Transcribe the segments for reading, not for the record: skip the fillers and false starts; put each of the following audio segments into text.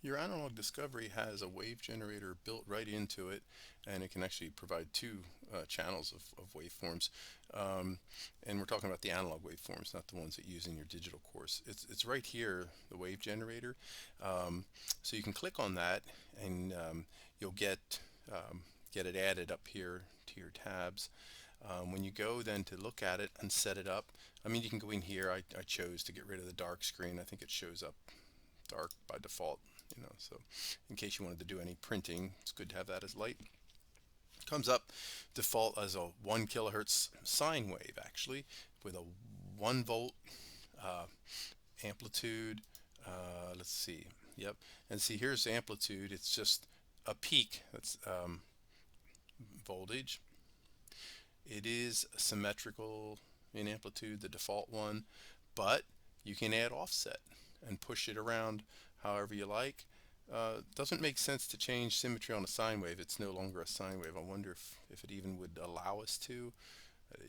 Your analog discovery has a wave generator built right into it, and it can actually provide two channels of waveforms. And we're talking about the analog waveforms, not the ones that you use in your digital course. It's right here, the wave generator. Um, so you can click on that, and you'll get it added up here to your tabs. When you go then to look at it and set it up, I mean, you can go in here. I chose to get rid of the dark screen. I think it shows up dark by default, so in case you wanted to do any printing, it's good to have that as light. Comes up default as a 1 kilohertz sine wave, actually, with a 1 volt uh, amplitude. Let's see. Yep. And see, here's amplitude. It's just a peak. That's voltage. It is symmetrical in amplitude, the default one, but you can add offset and push it around however you like. Doesn't make sense to change symmetry on a sine wave. It's no longer a sine wave. I wonder if it even would allow us to.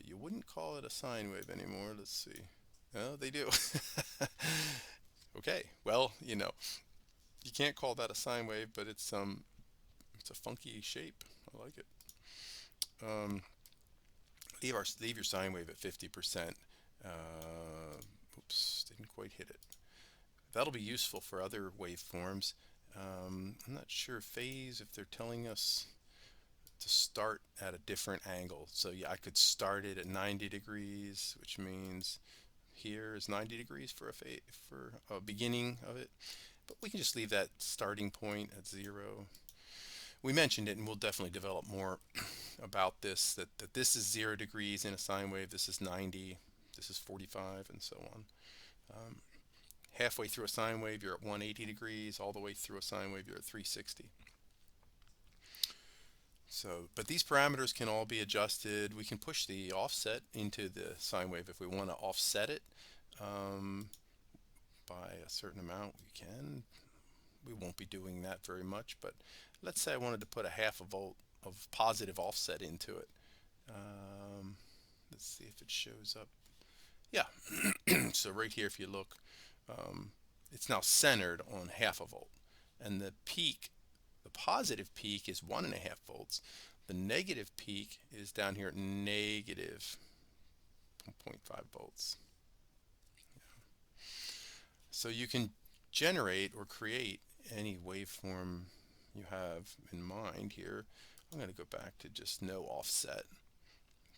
You wouldn't call it a sine wave anymore. Let's see. No, they do. Okay, well, you can't call that a sine wave, but it's a funky shape. I like it. Um, leave your sine wave at 50%. Oops, didn't quite hit it. That'll be useful for other waveforms. I'm not sure phase if they're telling us to start at a different angle. So yeah, I could start it at 90 degrees, which means here is 90 degrees for a beginning of it. But we can just leave that starting point at 0. We mentioned it, and we'll definitely develop more about this, that this is 0 degrees in a sine wave, this is 90, this is 45, and so on. Um, Halfway through a sine wave, you're at 180 degrees. All the way through a sine wave, you're at 360. So, but these parameters can all be adjusted. We can push the offset into the sine wave if we want to offset it um, by a certain amount. We can. We won't be doing that very much, but let's say I wanted to put a half a volt of positive offset into it. Um, let's see if it shows up. Yeah. So right here, if you look, um, it's now centered on half a volt, and the peak, the positive peak, is 1.5 volts. The negative peak is down here at negative 0.5 volts. So you can generate or create any waveform you have in mind here. I'm going to go back to just no offset.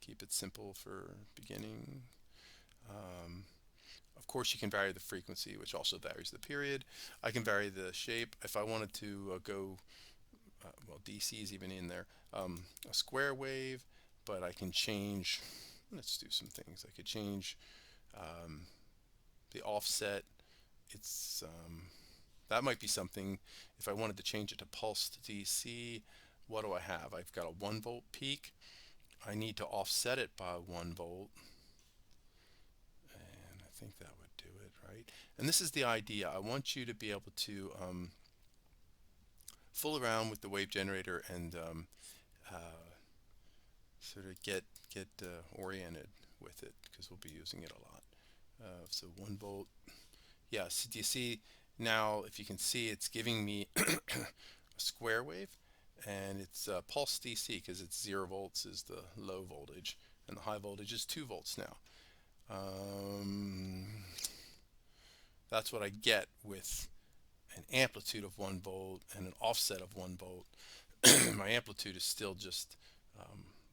Keep it simple for beginning. Um, Of course, you can vary the frequency, which also varies the period. I can vary the shape. If I wanted to go, well, DC is even in there, a square wave, but I can change, let's do some things. I could change um, the offset. It's That might be something. If I wanted to change it to pulsed DC, what do I have? I've got a 1 volt peak. I need to offset it by 1 volt. And I think that would do it, right? And this is the idea. I want you to be able to fool around with the wave generator and sort of get oriented with it, because we'll be using it a lot. So 1 volt. Yeah, so do you see now, if you can see, it's giving me a square wave, and it's pulse DC because it's 0 volts is the low voltage, and the high voltage is 2 volts now. Um, that's what I get with an amplitude of 1 volt and an offset of 1 volt. My amplitude is still just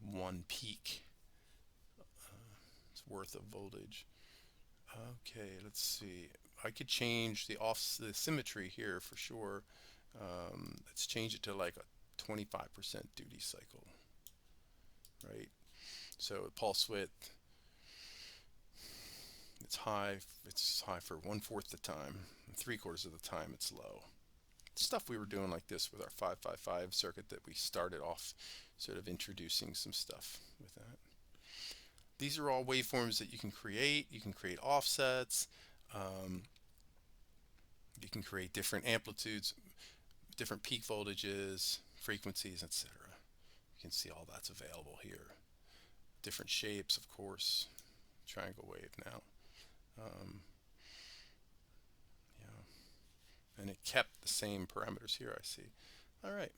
one peak worth of voltage. Okay, let's see. I could change the symmetry here for sure. Let's change it to like a 25% duty cycle, right? So pulse width, it's high. It's high for 1/4 the time. 3/4 of the time, it's low. Stuff we were doing like this with our 555 circuit that we started off sort of introducing some stuff with that. These are all waveforms that you can create. You can create offsets. Um, you can create different amplitudes, different peak voltages, frequencies, etc. You can see all that's available here. Different shapes, of course. Triangle wave now. Um, yeah. and it kept the same parameters here, I see. All right,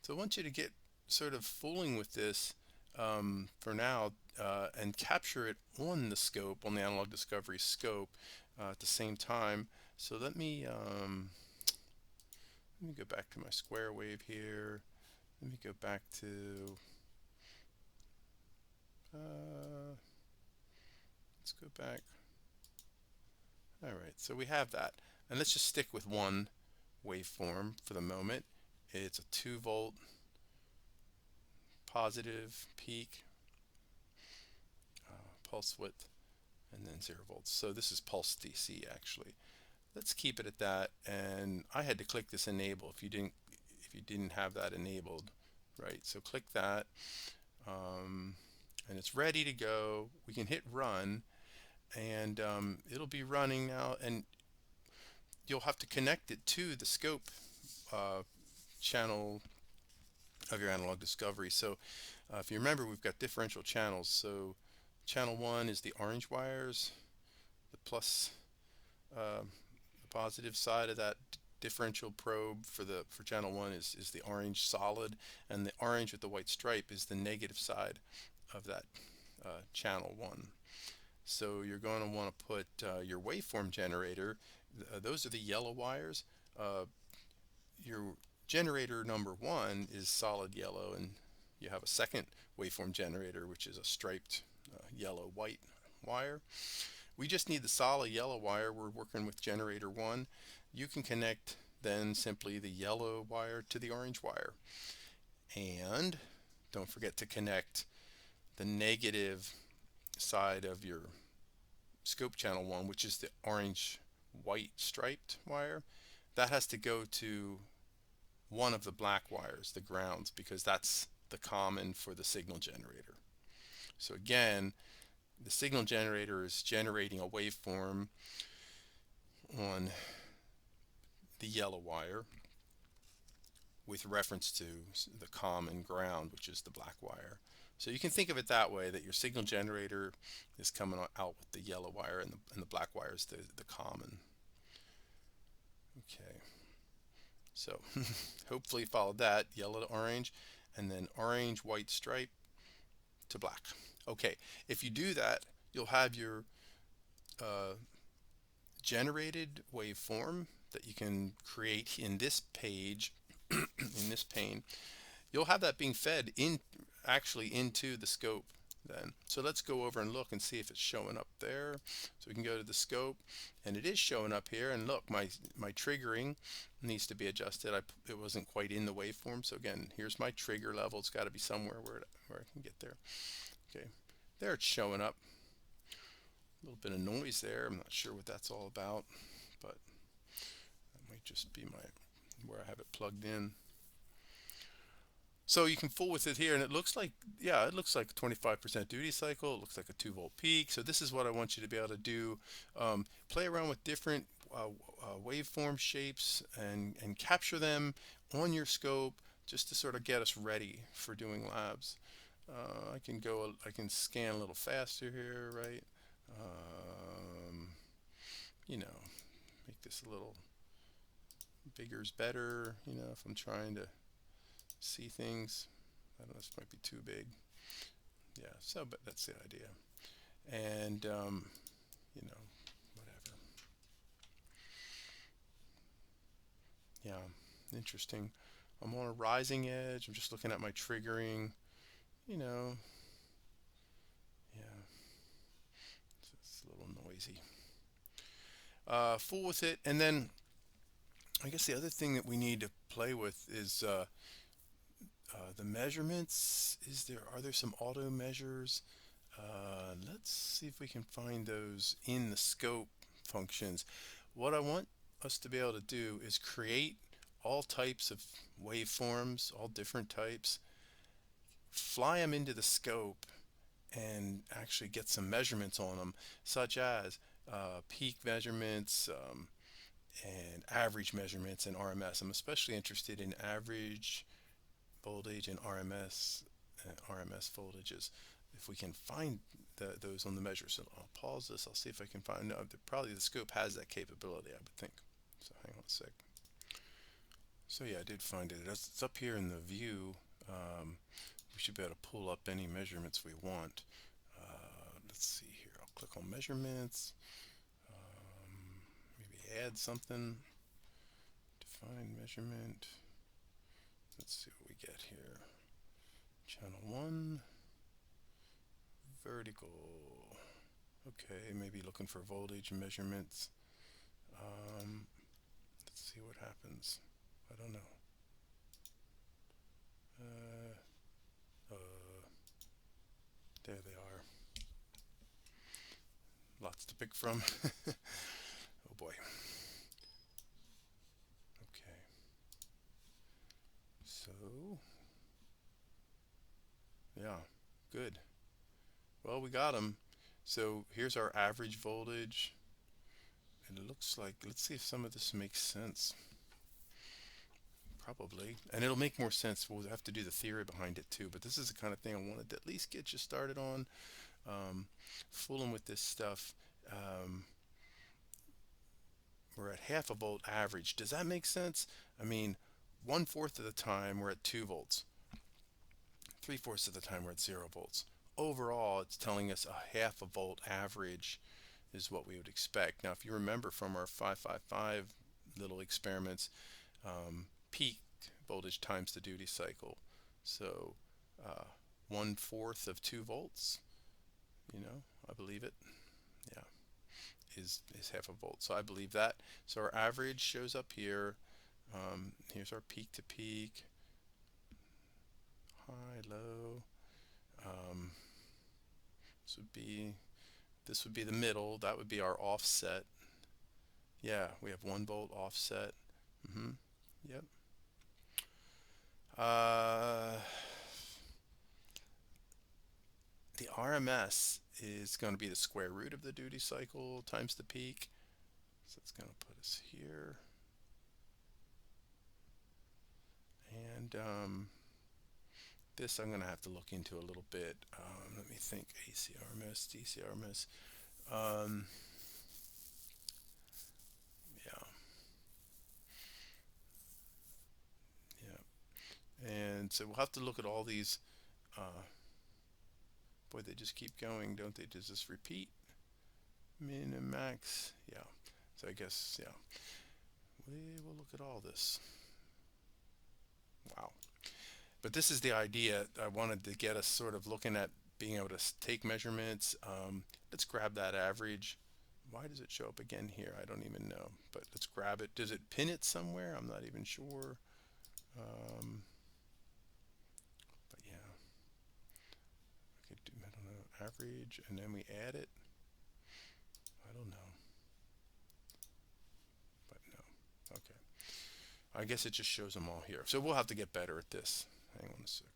so I want you to get sort of fooling with this for now, and capture it on the scope, on the analog discovery scope, at the same time. So let me go back to my square wave here. Let me go back to let's go back. All right, so we have that, and let's just stick with one waveform for the moment. It's a 2-volt positive peak, pulse width, and then 0 volts. So this is pulse DC actually. Let's keep it at that, and I had to click this enable if you didn't have that enabled, right? So click that, and it's ready to go. We can hit run, and it'll be running now, and you'll have to connect it to the scope channel of your analog discovery. So if you remember, we've got differential channels. So channel 1 is the orange wires, the plus the positive side of that differential probe for channel 1 is the orange solid, and the orange with the white stripe is the negative side of that channel 1. So you're going to want to put your waveform generator, those are the yellow wires. Your generator number 1 is solid yellow, and you have a second waveform generator which is a striped yellow white wire. We just need the solid yellow wire. We're working with generator 1. You can connect then simply the yellow wire to the orange wire, and don't forget to connect the negative side of your scope channel 1, which is the orange white striped wire. That has to go to one of the black wires, the grounds, because that's the common for the signal generator. So again, the signal generator is generating a waveform on the yellow wire with reference to the common ground, which is the black wire. So you can think of it that way, that your signal generator is coming out with the yellow wire, and the black wire is the common. Okay, so hopefully you followed that, yellow to orange, and then orange, white stripe to black. Okay, if you do that, you'll have your generated waveform that you can create in this page, in this pane. You'll have that being fed actually into the scope then. So let's go over and look and see if it's showing up there. So we can go to the scope, and it is showing up here, and look, my triggering needs to be adjusted. It wasn't quite in the waveform, so again, here's my trigger level. It's got to be somewhere where I can get there. Okay, there it's showing up. A little bit of noise there. I'm not sure what that's all about, but that might just be where I have it plugged in. So you can fool with it here, and it looks like, yeah, it looks like a 25% duty cycle. It looks like a 2-volt peak. So this is what I want you to be able to do. Play around with different waveform shapes and capture them on your scope, just to sort of get us ready for doing labs. I can scan a little faster here, right? You know, make this a little bigger is better, you know, if I'm trying to see things. I don't know, this might be too big. Yeah, so, but that's the idea. And, you know, whatever. Yeah, interesting. I'm on a rising edge. I'm just looking at my triggering, you know. Yeah, it's a little noisy. Fool with it, and then I guess the other thing that we need to play with is the measurements. Are there some auto measures? Let's see if we can find those in the scope functions. What I want us to be able to do is create all types of waveforms, all different types, fly them into the scope, and actually get some measurements on them, such as peak measurements, and average measurements, and RMS. I'm especially interested in average voltage and RMS voltages. If we can find those on the measure. So I'll pause this. I'll see if I can find. No, probably the scope has that capability, I would think. So hang on a sec. So yeah, I did find it. It's up here in the view. We should be able to pull up any measurements we want. Let's see here. I'll click on measurements. Maybe add something. Define measurement. Let's see what we get here. Channel 1. Vertical. Okay, maybe looking for voltage measurements. Let's see what happens. I don't know. There they are. Lots to pick from. Oh boy. Okay. So, yeah, good. Well, we got them. So here's our average voltage. And it looks like, let's see if some of this makes sense. Probably. And it'll make more sense. We'll have to do the theory behind it too. But this is the kind of thing I wanted to at least get you started on. Fooling with this stuff. We're at half a volt average. Does that make sense? I mean, 1/4 of the time we're at 2 volts. 3/4 of the time we're at 0 volts. Overall, it's telling us a half a volt average is what we would expect. Now, if you remember from our 555 little experiments, peak voltage times the duty cycle. So 1/4 of 2 volts, I believe it. Yeah, is half a volt. So I believe that. So our average shows up here. Here's our peak to peak, high, low. This would be the middle. That would be our offset. Yeah, we have 1 volt offset. Yep. The RMS is going to be the square root of the duty cycle times the peak. So it's going to put us here. And this I'm going to have to look into a little bit. Let me think. AC RMS, DC RMS. Yeah. Yeah. And so we'll have to look at all these. Boy, they just keep going, don't they? Does this repeat? Min and max. Yeah. So I guess, yeah. We will look at all this. Wow. But this is the idea. I wanted to get us sort of looking at being able to take measurements. Let's grab that average. Why does it show up again here? I don't even know. But let's grab it. Does it pin it somewhere? I'm not even sure. But yeah. I could do, I don't know, average, and then we add it. I don't know. But no. Okay. I guess it just shows them all here. So we'll have to get better at this. Hang on a sec.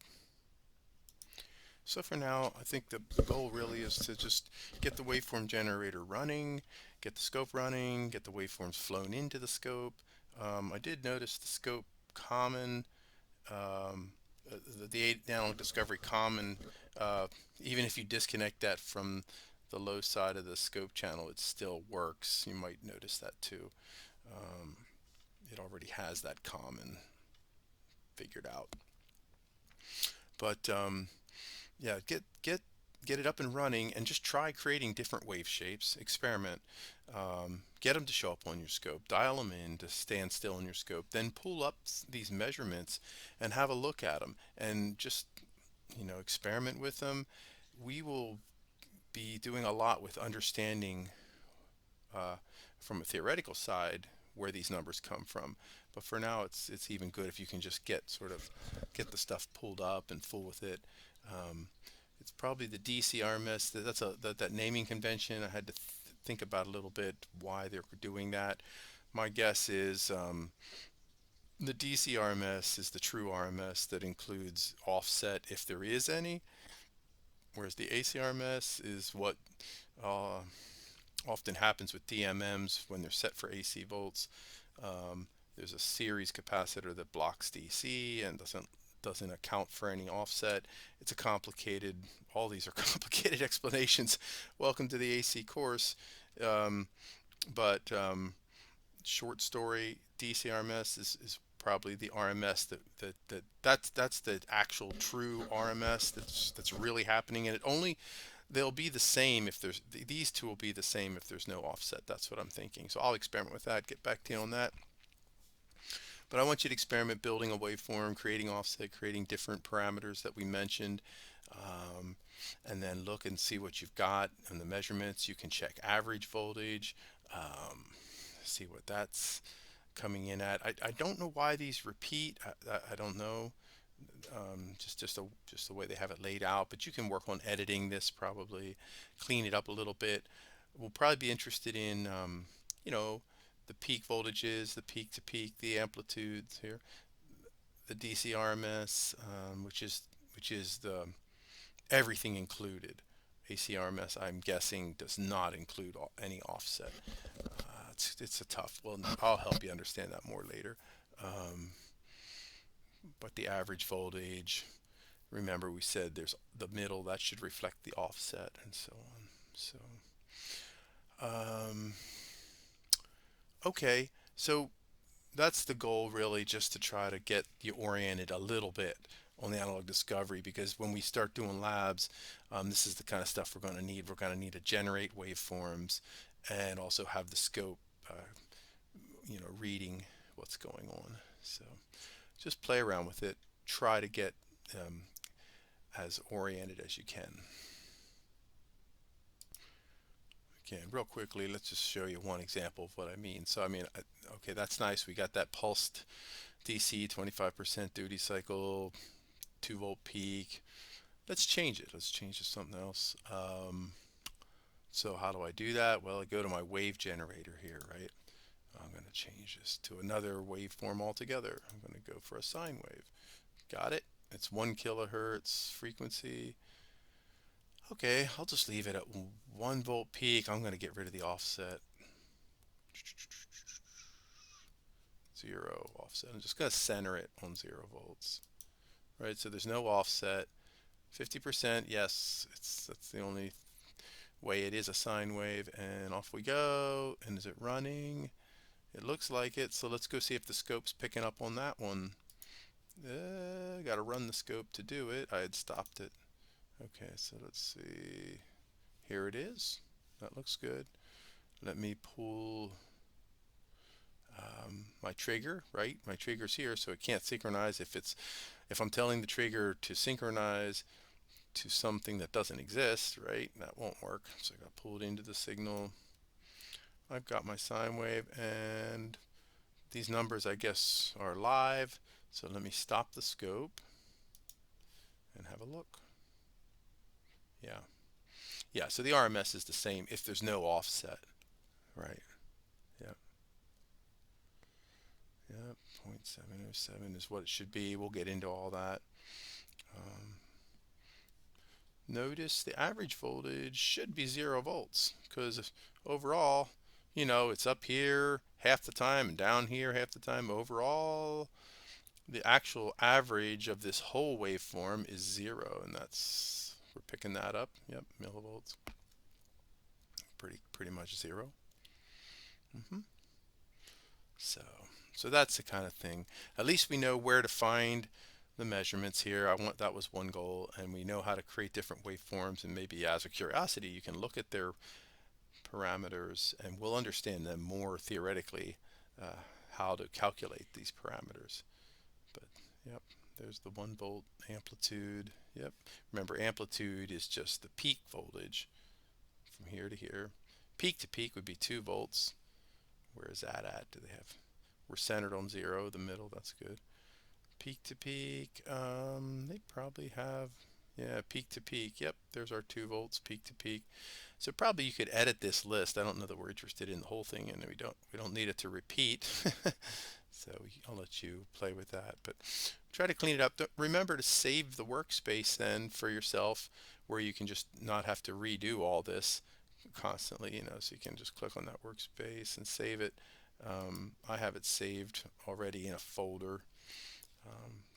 So for now, I think the goal really is to just get the waveform generator running, get the scope running, get the waveforms flown into the scope. I did notice the scope common, the analog discovery common, even if you disconnect that from the low side of the scope channel, it still works. You might notice that too. It already has that common figured out. But yeah, get it up and running, and just try creating different wave shapes. Experiment. Get them to show up on your scope. Dial them in to stand still in your scope. Then pull up these measurements and have a look at them, and just experiment with them. We will be doing a lot with understanding from a theoretical side where these numbers come from. But for now, it's even good if you can just get the stuff pulled up and fool with it. It's probably the DC RMS. That's that naming convention. I had to think about a little bit why they're doing that. My guess is the DC RMS is the true RMS that includes offset if there is any, whereas the AC RMS is what often happens with DMMs when they're set for AC volts. There's a series capacitor that blocks DC and doesn't account for any offset. It's a complicated, all these are complicated explanations. Welcome to the AC course. But short story DC RMS is probably the RMS that's the actual true RMS that's really happening, and it only they'll be the same if there's these two will be the same if there's no offset. That's what I'm thinking. So I'll experiment with that, get back to you on that. But I want you to experiment building a waveform, creating offset, creating different parameters that we mentioned, um, and then look and see what you've got in the measurements. You can check average voltage, um, see what that's coming in at. I don't know why these repeat. I don't know. Just the way they have it laid out. But you can work on editing this probably, clean it up a little bit. We'll probably be interested in you know the peak voltages, the peak to peak, the amplitudes here, the DC RMS, which is the everything included. ACRMS, I'm guessing, does not include any offset. It's a tough. Well, I'll help you understand that more later. Um, but the average voltage, remember we said there's the middle that should reflect the offset and so on. So, um, okay, so that's the goal really, just to try to get you oriented a little bit on the analog discovery, because when we start doing labs, this is the kind of stuff we're going to need. We're going to need to generate waveforms and also have the scope, uh, reading what's going on. So just play around with it. Try to get um, as oriented as you can. Again, real quickly, let's just show you one example of what I mean. So, okay, that's nice. We got that pulsed DC, 25% duty cycle, 2 volt peak. Let's change it. Let's change it to something else. So how do I do that? Well, I go to my wave generator here, right? I'm going to change this to another waveform altogether. I'm going to go for a sine wave. Got it? It's 1 kilohertz frequency. Okay, I'll just leave it at 1 volt peak. I'm going to get rid of the offset. 0 offset. I'm just going to center it on 0 volts. Right, so there's no offset. 50%, yes, that's the only way it is a sine wave. And off we go. And is it running? It looks like it. So let's go see if the scope's picking up on that one. Got to run the scope to do it. I had stopped it. Okay, so let's see. Here it is. That looks good. Let me pull my trigger, right? My trigger's here, so it can't synchronize. If I'm telling the trigger to synchronize to something that doesn't exist, right? That won't work. So I got pulled into the signal. I've got my sine wave, and these numbers, I guess, are live. So let me stop the scope and have a look. Yeah. Yeah, so the RMS is the same if there's no offset, right? Yep. Yep. 0.707 is what it should be. We'll get into all that. Um, Notice the average voltage should be 0 volts, because overall, it's up here half the time and down here half the time. Overall, the actual average of this whole waveform is 0, and we're picking that up. Yep, millivolts. Pretty much 0. hmm So that's the kind of thing. At least we know where to find the measurements here. That was one goal, and we know how to create different waveforms, and maybe as a curiosity you can look at their parameters and we'll understand them more theoretically, uh, how to calculate these parameters. But yep, there's the 1 volt amplitude. Yep, remember amplitude is just the peak voltage from here to here. Peak to peak would be 2 volts. Where is that at? We're centered on 0, the middle, that's good. Peak to peak, they probably have, yeah, peak to peak. Yep, there's our 2 volts peak to peak. So probably you could edit this list. I don't know that we're interested in the whole thing, and we don't need it to repeat. So I'll let you play with that, but try to clean it up. Remember to save the workspace then for yourself, where you can just not have to redo all this constantly, so you can just click on that workspace and save it. I have it saved already in a folder.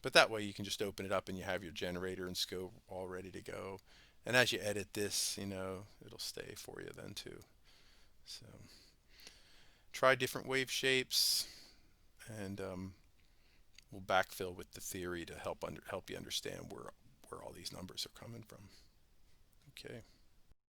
But that way you can just open it up and you have your generator and scope all ready to go. And as you edit this, it'll stay for you then too. So try different wave shapes, and we'll backfill with the theory to help you understand where all these numbers are coming from. Okay.